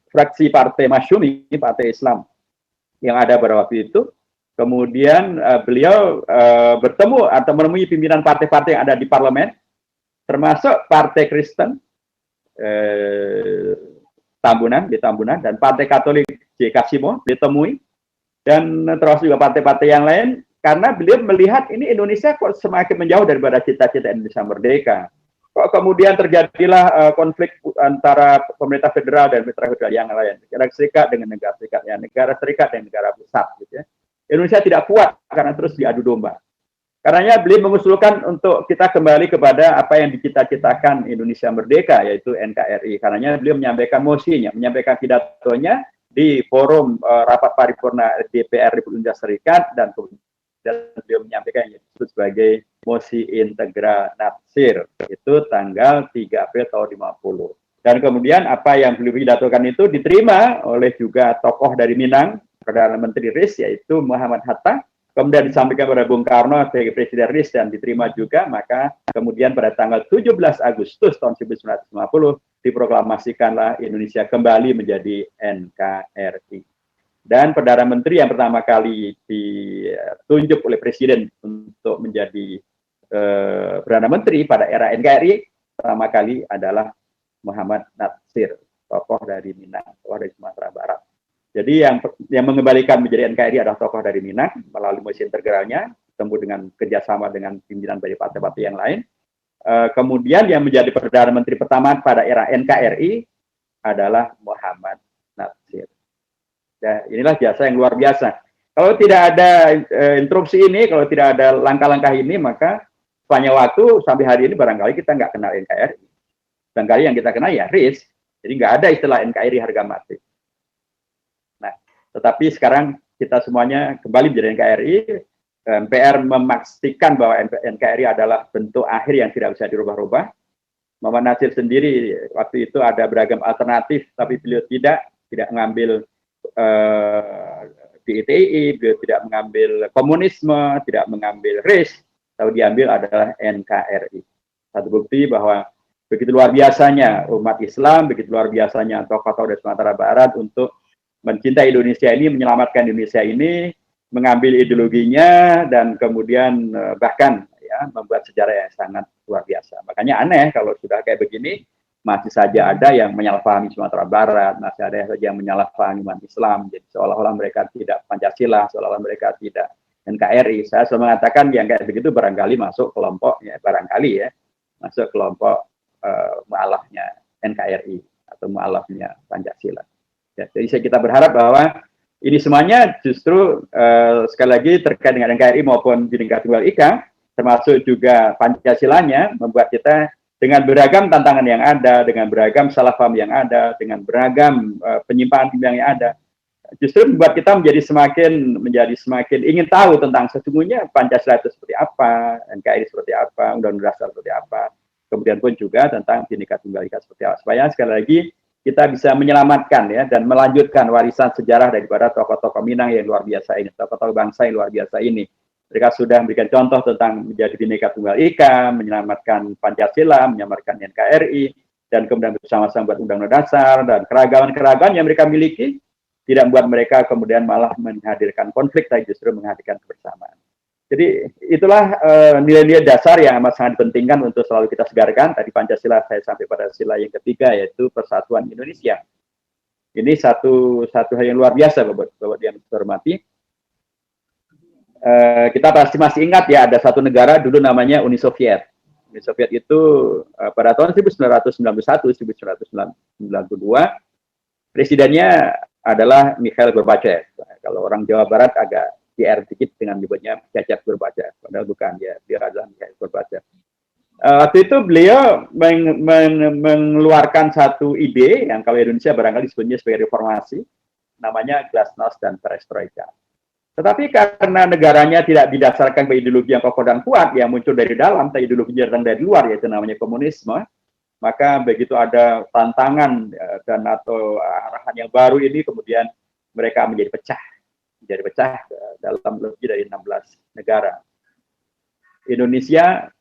fraksi Partai Masyumi, Partai Islam yang ada pada waktu itu. Kemudian beliau bertemu atau menemui pimpinan partai-partai yang ada di parlemen, termasuk Partai Kristen Tambunan, dan Partai Katolik J. Kasimo ditemui, dan termasuk juga partai-partai yang lain, karena beliau melihat ini Indonesia kok semakin menjauh daripada cita-cita Indonesia merdeka. Kok kemudian terjadilah konflik antara pemerintah federal dan mitra federal yang lain, negara serikat dengan negara serikat, ya, negara serikat dan negara pusat, gitu ya. Indonesia tidak kuat karena terus diadu domba. Karenanya beliau mengusulkan untuk kita kembali kepada apa yang dicita-citakan Indonesia merdeka, yaitu NKRI. Karenanya beliau menyampaikan mosinya, menyampaikan pidatonya di forum rapat paripurna DPR Republik Indonesia Serikat, dan beliau menyampaikan yang disebut sebagai mosi integral Natsir, itu tanggal 3 April tahun 50. Dan kemudian apa yang beliau pidatokan itu diterima oleh juga tokoh dari Minang, Perdana Menteri RIS, yaitu Muhammad Hatta, kemudian disampaikan pada Bung Karno sebagai Presiden RIS dan diterima juga. Maka kemudian pada tanggal 17 Agustus tahun 1950 diproklamasikanlah Indonesia kembali menjadi NKRI. Dan Perdana Menteri yang pertama kali ditunjuk oleh Presiden untuk menjadi Perdana Menteri pada era NKRI pertama kali adalah Muhammad Natsir, tokoh dari Minang, tokoh dari Sumatera Barat. Jadi yang mengembalikan menjadi NKRI adalah tokoh dari Minang melalui mosi integralnya, ketemu dengan kerjasama dengan pimpinan dari partai-partai yang lain. Kemudian yang menjadi Perdana Menteri pertama pada era NKRI adalah Muhammad Natsir. Ya, inilah jasa yang luar biasa. Kalau tidak ada interupsi ini, kalau tidak ada langkah-langkah ini, maka sepanjang waktu sampai hari ini barangkali kita nggak kenal NKRI. Barangkali yang kita kenal ya RIS. Jadi nggak ada istilah NKRI harga mati. Tetapi sekarang kita semuanya kembali menjadi NKRI. MPR memastikan bahwa NKRI adalah bentuk akhir yang tidak bisa dirubah-rubah. Muhammad Natsir sendiri waktu itu ada beragam alternatif, tapi beliau tidak mengambil DITI, beliau tidak mengambil komunisme, tidak mengambil RIS, tapi diambil adalah NKRI. Satu bukti bahwa begitu luar biasanya umat Islam, begitu luar biasanya tokoh-tokoh dari Sumatera Barat untuk mencintai Indonesia ini, menyelamatkan Indonesia ini, mengambil ideologinya, dan kemudian bahkan ya membuat sejarah yang sangat luar biasa. Makanya aneh kalau sudah kayak begini, masih saja ada yang menyalahpahami Sumatera Barat, masih ada saja yang menyalahpahami umat Islam, jadi seolah-olah mereka tidak Pancasila, seolah-olah mereka tidak NKRI. Saya selalu mengatakan yang kayak begitu barangkali masuk kelompok, ya barangkali ya, masuk kelompok mu'alafnya NKRI atau mu'alafnya Pancasila. Ya, jadi kita berharap bahwa ini semuanya justru sekali lagi terkait dengan NKRI maupun Bhinneka Tunggal Ika, termasuk juga Pancasilanya, membuat kita dengan beragam tantangan yang ada, dengan beragam salah paham yang ada, dengan beragam penyimpangan yang ada, justru membuat kita menjadi semakin ingin tahu tentang sesungguhnya Pancasila itu seperti apa, NKRI seperti apa, Undang-Undang Dasar seperti apa, kemudian pun juga tentang Bhinneka Tunggal Ika seperti apa, supaya sekali lagi kita bisa menyelamatkan ya dan melanjutkan warisan sejarah daripada tokoh-tokoh Minang yang luar biasa ini, tokoh-tokoh bangsa yang luar biasa ini. Mereka sudah memberikan contoh tentang menjadi Bhinneka Tunggal Ika, menyelamatkan Pancasila, menyelamatkan NKRI, dan kemudian bersama-sama buat Undang-Undang Dasar dan keragaman-keragaman yang mereka miliki tidak membuat mereka kemudian malah menghadirkan konflik, tapi justru menghadirkan kebersamaan. Jadi itulah nilai-nilai dasar yang amat sangat dipentingkan untuk selalu kita segarkan. Tadi Pancasila saya sampai pada sila yang ketiga, yaitu persatuan Indonesia. Ini satu hal yang luar biasa, Bapak yang hormati. Kita pasti masih ingat ya, ada satu negara dulu namanya Uni Soviet. Uni Soviet itu pada tahun 1991-1992, presidennya adalah Mikhail Gorbachev. Kalau orang Jawa Barat agak GR dikit dengan menyebutnya Cacat Gorbachev, padahal bukan, dia adalah Mikhail Gorbachev. Waktu itu beliau mengeluarkan satu ide yang kalau Indonesia barangkali disebutnya sebagai reformasi, namanya Glasnost dan Perestroika. Tetapi karena negaranya tidak didasarkan pada ideologi yang kokoh dan kuat, yang muncul dari dalam, tapi ideologi yang datang dari luar, yaitu namanya komunisme, maka begitu ada tantangan dan atau arahan yang baru ini, kemudian mereka menjadi pecah dalam lebih dari 16 negara. Indonesia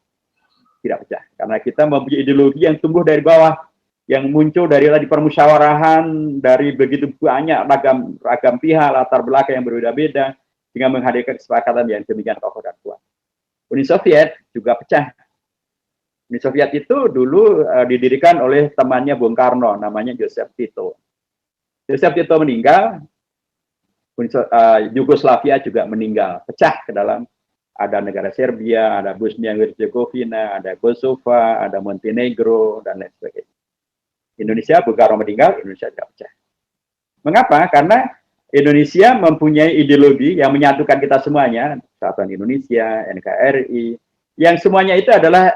tidak pecah, karena kita mempunyai ideologi yang tumbuh dari bawah, yang muncul dari permusyawarahan, dari begitu banyak ragam pihak, latar belakang yang berbeda-beda, dengan menghadirkan kesepakatan yang demikian kokoh dan kuat. Uni Soviet juga pecah. Uni Soviet itu dulu didirikan oleh temannya Bung Karno, namanya Joseph Tito. Joseph Tito meninggal, Yugoslavia juga meninggal, pecah ke dalam, ada negara Serbia, ada Bosnia Herzegovina, ada Kosovo, ada Montenegro, dan lain sebagainya. Indonesia, Bung Karno meninggal, Indonesia tidak pecah. Mengapa? Karena Indonesia mempunyai ideologi yang menyatukan kita semuanya, Persatuan Indonesia, NKRI, yang semuanya itu adalah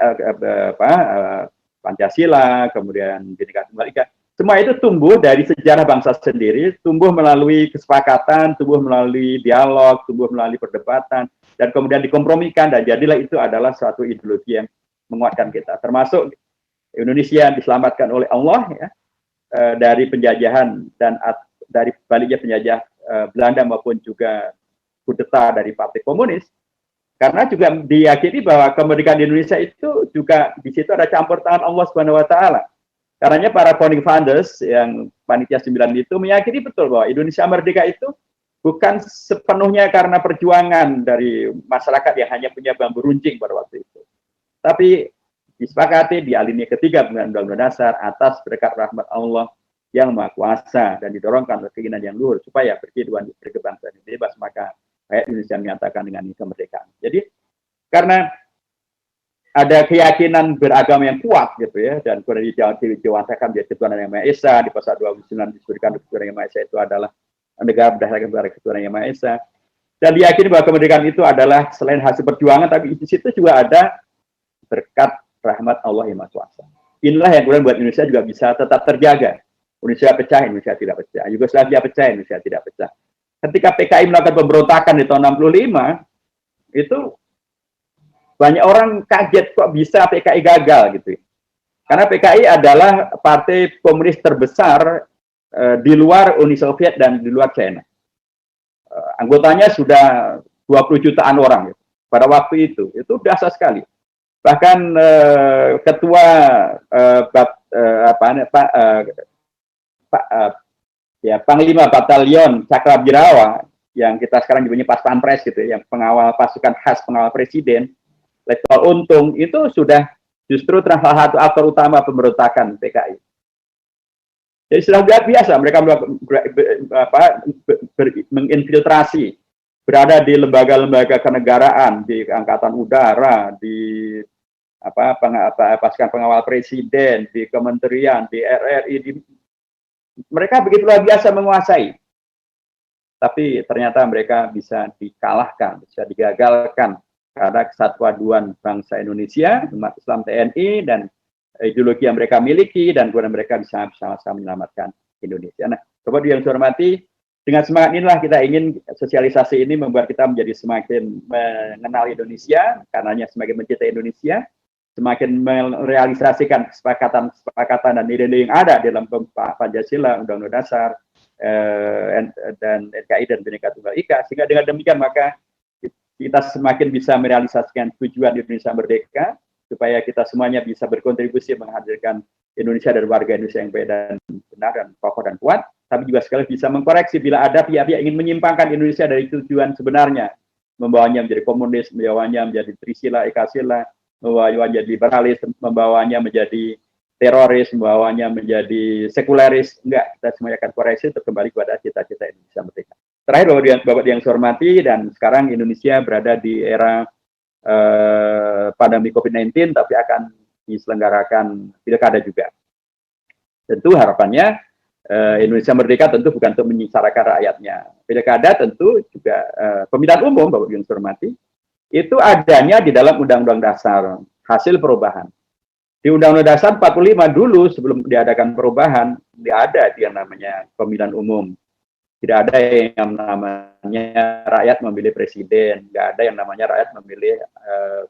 Pancasila, kemudian Bhinneka Tunggal Ika. Semua itu tumbuh dari sejarah bangsa sendiri, tumbuh melalui kesepakatan, tumbuh melalui dialog, tumbuh melalui perdebatan, dan kemudian dikompromikan, dan jadilah itu adalah suatu ideologi yang menguatkan kita. Termasuk Indonesia diselamatkan oleh Allah ya, dari penjajahan dan dari baliknya penjajah Belanda maupun juga kudeta dari Partai Komunis, karena juga diyakini bahwa kemerdekaan di Indonesia itu juga di situ ada campur tangan Allah Subhanahu Wa Taala. Karena para founding fathers yang panitia 9 itu meyakini betul bahwa Indonesia merdeka itu bukan sepenuhnya karena perjuangan dari masyarakat yang hanya punya bambu runcing pada waktu itu, tapi disepakati di alinea ketiga dengan Undang-Undang Dasar atas berkat rahmat Allah yang Maha Kuasa dan didorongkan oleh keinginan yang luhur supaya kehidupan berkebangsaan ini bebas, maka rakyat Indonesia menyatakan dengan kemerdekaan. Jadi karena ada keyakinan beragama yang kuat gitu ya, dan kemudian dijawantahkan menjadi ketuhanan yang Maha Esa, di pasal 29 disebutkan ketuhanan yang Maha Esa itu adalah negara berdasarkan pada ketuhanan yang Maha Esa, dan diyakini bahwa kemerdekaan itu adalah selain hasil perjuangan, tapi di situ juga ada berkat rahmat Allah yang Maha Kuasa. Inilah yang kemudian buat Indonesia juga bisa tetap terjaga. Indonesia pecah, Indonesia tidak pecah. Yugoslavia pecah, Indonesia tidak pecah. Ketika PKI melakukan pemberontakan di tahun 65, itu banyak orang kaget kok bisa PKI gagal gitu. Karena PKI adalah partai komunis terbesar di luar Uni Soviet dan di luar China. Anggotanya sudah 20 jutaan orang gitu. Pada waktu itu dahsyat sekali. Bahkan ketua Panglima Batalion Cakrabirawa yang kita sekarang nyebutnya Pas Pampres gitu, yang pengawal pasukan khas pengawal presiden, Letkol Untung, itu sudah justru salah satu aktor utama pemberontakan PKI. Jadi sudah biasa mereka menginfiltrasi, berada di lembaga-lembaga kenegaraan, di angkatan udara, di pasukan pengawal presiden, di kementerian, di RRI, mereka begitu luar biasa menguasai. Tapi ternyata mereka bisa dikalahkan, bisa digagalkan karena kesatuan bangsa Indonesia, umat Islam, TNI, dan ideologi yang mereka miliki, dan kemudian mereka bisa sama-sama menyelamatkan Indonesia. Nah, kemudian yang saya hormati, dengan semangat inilah kita ingin sosialisasi ini membuat kita menjadi semakin mengenal Indonesia, karenanya semakin mencintai Indonesia, semakin merealisasikan kesepakatan dan nilai-nilai yang ada dalam Pancasila, Undang-Undang Dasar, dan NKRI dan Bhinneka Tunggal Ika, sehingga dengan demikian maka kita semakin bisa merealisasikan tujuan Indonesia merdeka, supaya kita semuanya bisa berkontribusi menghadirkan Indonesia dan warga Indonesia yang baik dan benar dan kokoh dan kuat, tapi juga sekali bisa mengkoreksi bila ada pihak-pihak ingin menyimpangkan Indonesia dari tujuan sebenarnya, membawanya menjadi komunis, membawanya menjadi Trisila, Ekasila, membawanya menjadi liberalis, membawanya menjadi teroris, membawanya menjadi sekuleris. Enggak, kita semuanya akan koreksi untuk kembali kepada cita-cita Indonesia merdeka. Terakhir, Bapak yang saya hormati, dan sekarang Indonesia berada di era pandemi COVID-19, tapi akan diselenggarakan pilkada juga. Tentu harapannya Indonesia merdeka tentu bukan untuk menyengsarakan rakyatnya. Pilkada tentu juga pemilihan umum, Bapak yang saya hormati, itu adanya di dalam Undang-Undang Dasar, hasil perubahan. Di Undang-Undang Dasar 45 dulu sebelum diadakan perubahan, tidak ada yang namanya pemilihan umum. Tidak ada yang namanya rakyat memilih presiden, nggak ada yang namanya rakyat memilih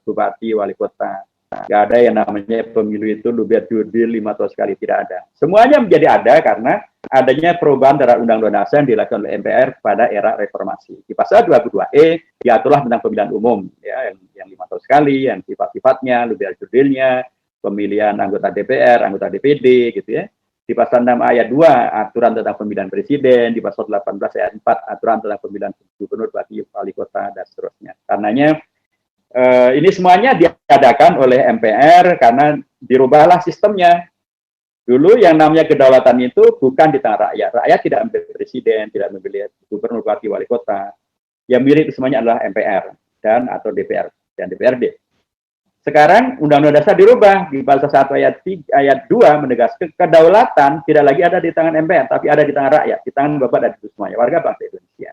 bupati, wali kota. Nggak ada yang namanya pemilu itu luber jurdil 5 tahun sekali, tidak ada. Semuanya menjadi ada karena adanya perubahan terhadap Undang-Undang Dasar yang dilakukan oleh MPR pada era reformasi. Di pasal 22E diaturlah tentang pemilihan umum, ya, yang 5 tahun sekali, yang sifat-sifatnya, luber jurdilnya, pemilihan anggota DPR, anggota DPD, gitu ya. Di pasal 6 ayat 2 aturan tentang pemilihan presiden, di pasal 18 ayat 4 aturan tentang pemilihan gubernur, bupati, wali kota, dan seterusnya. Karenanya ini semuanya diadakan oleh MPR karena dirubahlah sistemnya. Dulu yang namanya kedaulatan itu bukan di tangan rakyat. Rakyat tidak memilih presiden, tidak memilih gubernur, bupati, wali kota. Yang milik semuanya adalah MPR dan atau DPR dan DPRD. Sekarang Undang-Undang Dasar dirubah di pasal 1 ayat 2 menegaskan kedaulatan tidak lagi ada di tangan MPR, tapi ada di tangan rakyat, di tangan Bapak dan Ibu semuanya, warga bangsa Indonesia.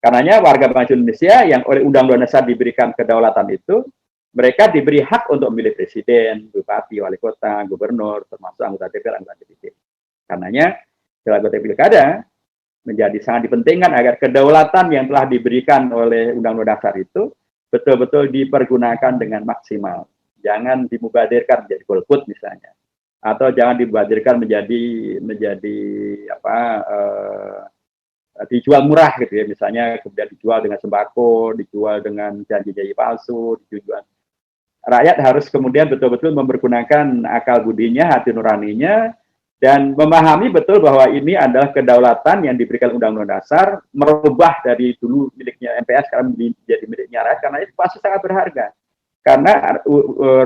Karenanya warga bangsa Indonesia yang oleh Undang-Undang Dasar diberikan kedaulatan itu, mereka diberi hak untuk memilih presiden, bupati, wali kota, gubernur, termasuk anggota DPR, anggota DPD. Karenanya dalam konteks pilkada menjadi sangat dipentingkan agar kedaulatan yang telah diberikan oleh Undang-Undang Dasar itu betul-betul dipergunakan dengan maksimal. Jangan dimubadirkan menjadi golput misalnya, atau jangan dimubadirkan menjadi dijual murah gitu ya, misalnya kemudian dijual dengan sembako, dijual dengan janji-janji palsu, dijual. Rakyat harus kemudian betul-betul mempergunakan akal budinya, hati nuraninya, dan memahami betul bahwa ini adalah kedaulatan yang diberikan Undang-Undang Dasar, merubah dari dulu miliknya MPR sekarang menjadi miliknya rakyat, karena itu pasti sangat berharga. Karena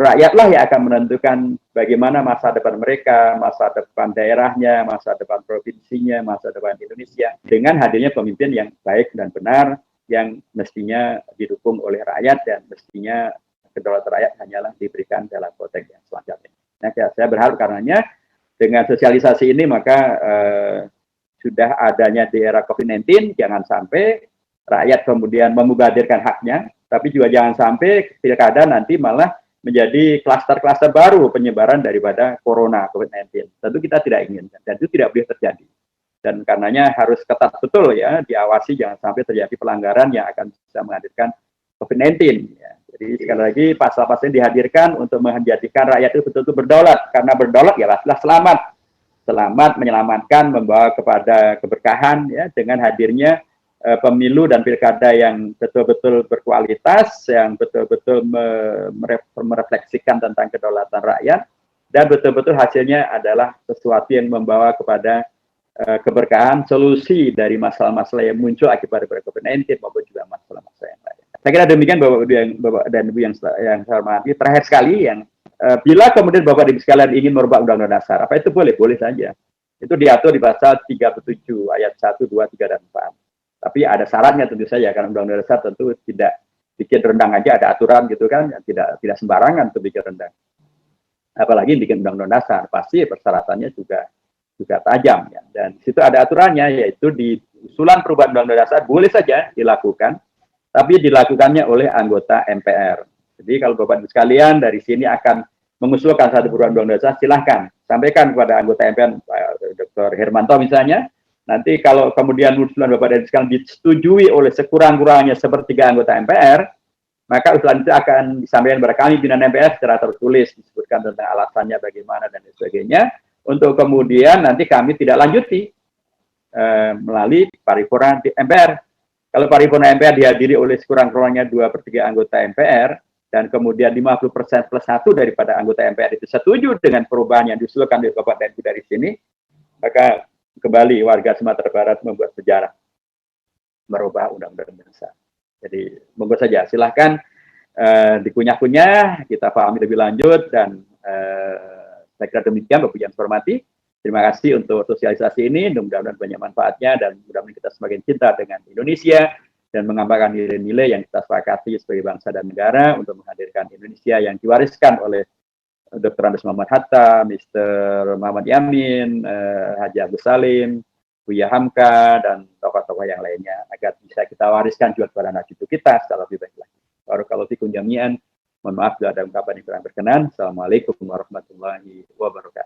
rakyatlah yang akan menentukan bagaimana masa depan mereka, masa depan daerahnya, masa depan provinsinya, masa depan Indonesia, dengan hadirnya pemimpin yang baik dan benar, yang mestinya didukung oleh rakyat, dan mestinya kedaulatan rakyat hanyalah diberikan dalam konteks yang semacam ini. Nah, saya berharap karenanya, dengan sosialisasi ini maka sudah adanya di era COVID-19, jangan sampai rakyat kemudian memubadirkan haknya, tapi juga jangan sampai pilkada nanti malah menjadi klaster-klaster baru penyebaran daripada corona COVID-19. Tentu kita tidak inginkan, dan itu tidak boleh terjadi. Dan karenanya harus ketat betul ya, diawasi jangan sampai terjadi pelanggaran yang akan bisa menghadirkan COVID-19. Ya. Jadi sekali lagi pasal-pasal yang dihadirkan untuk menjadikan rakyat itu betul-betul berdaulat. Karena berdaulat ya lah selamat. Selamat menyelamatkan, membawa kepada keberkahan ya, dengan hadirnya pemilu dan pilkada yang betul-betul berkualitas, yang betul-betul merefleksikan tentang kedaulatan rakyat, dan betul-betul hasilnya adalah sesuatu yang membawa kepada keberkahan, solusi dari masalah-masalah yang muncul akibat dari COVID-19 maupun juga masalah-masalah yang lain. Saya kira demikian Bapak dan Ibu yang saya hormati. Terakhir sekali, yang bila kemudian Bapak dan Ibu sekalian ingin merubah Undang-Undang Dasar, apa itu boleh? Boleh saja. Itu diatur di pasal 37 ayat 1, 2, 3, dan 4. Tapi ada syaratnya tentu saja, karena Undang-Undang Dasar tentu tidak bikin rendang aja, ada aturan gitu kan, tidak sembarangan untuk bikin rendang. Apalagi bikin Undang-Undang Dasar, pasti persyaratannya juga tajam ya. Dan di situ ada aturannya, yaitu di usulan perubahan Undang-Undang Dasar boleh saja dilakukan, tapi dilakukannya oleh anggota MPR. Jadi kalau Bapak Ibu sekalian dari sini akan mengusulkan satu perubahan Undang-Undang Dasar, silahkan sampaikan kepada anggota MPR, Dr. Hermanto misalnya, nanti kalau kemudian usulan Bapak dan sekalian disetujui oleh sekurang-kurangnya sepertiga anggota MPR, maka usulan itu akan disampaikan kepada kami pimpinan MPR secara tertulis, disebutkan tentang alasannya bagaimana dan sebagainya, untuk kemudian nanti kami tidak lanjuti melalui paripurna di MPR. Kalau paripurna MPR dihadiri oleh sekurang-kurangnya 2/3 anggota MPR, dan kemudian 50% plus 1 daripada anggota MPR itu setuju dengan perubahan yang diusulkan oleh Bapak dan Ibu dari sini, maka kembali warga Sumatera Barat membuat sejarah merubah undang-undang dasar. Jadi monggo saja, silahkan dikunyah-kunyah, kita pahami lebih lanjut, dan saya kira demikian Bapak yang saya hormati. Terima kasih untuk sosialisasi ini, mudah-mudahan banyak manfaatnya, dan mudah-mudahan kita semakin cinta dengan Indonesia dan mengamalkan nilai-nilai yang kita sepakati sebagai bangsa dan negara untuk menghadirkan Indonesia yang diwariskan oleh Dr. Andes Muhammad Hatta, Mr. Muhammad Yamin, Haji Agus Salim, Buya Hamka, dan tokoh-tokoh yang lainnya, agar bisa kita wariskan juga kepada anak cucu kita secara lebih baik lagi. Barakallahu fikum jami'an. Mohon maaf bila ada ungkapan yang kurang berkenan. Assalamualaikum warahmatullahi wabarakatuh.